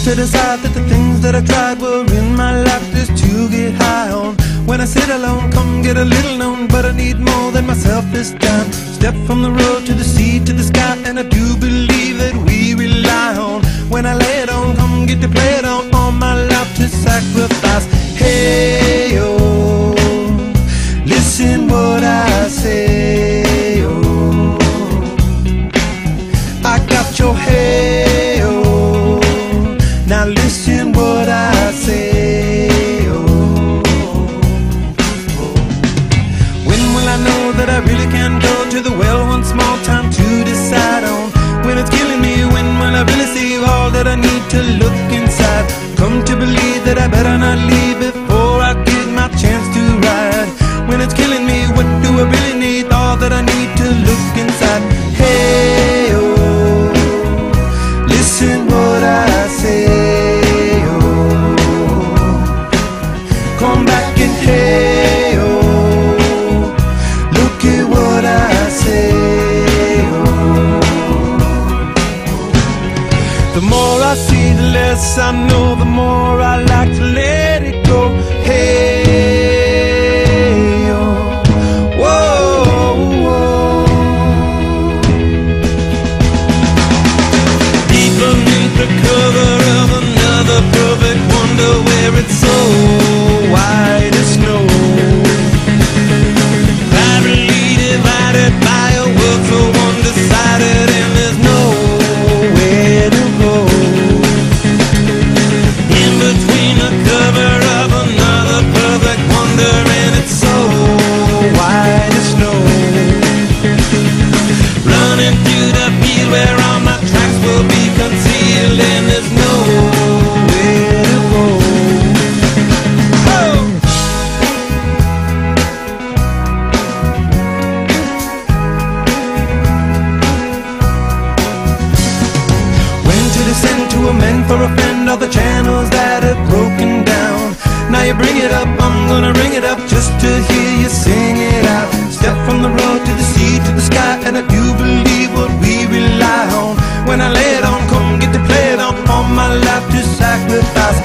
to decide that the things that I tried were in my life just to get high on. When I sit alone, come get a little known, but I need more than myself this time. Step from the road to the sea to the sky, and I do believe that we rely on. When I lay it on, come get to play it on, all my life to sacrifice. Hey, oh, listen what I say, oh, I got your hey, oh, now listen what I say, oh, when will I know that I really can go to the well one small time to decide on? When it's killing me, when will I really see all that I need to look inside? Come to believe that I better not leave before I get my chance to ride. When it's killing me, what do I really need? All that I need to look inside. Hey, oh, listen what I say, oh, come back and hey, oh, look at what I say, oh. The more I see, the less I know, the more I like to let it go. Hey, oh, whoa, whoa. Deep beneath the cover of another perfect wonder, where it's so white as snow, privately divided by a world so undecided, and there's nowhere to go. In between the cover of another perfect wonder, and it's so white as snow, running through the field where all my tracks will be concealed, and there's nowhere to go. Oh! When to descend, to amend, for a friend, all the channels that have broken down. Now you bring it up, I'm gonna ring it up just to hear you sing it out. Step from the road to the sea to the sky, and I do believe what we rely on. When I lay it on, come get to play it on, all my life to sacrifice.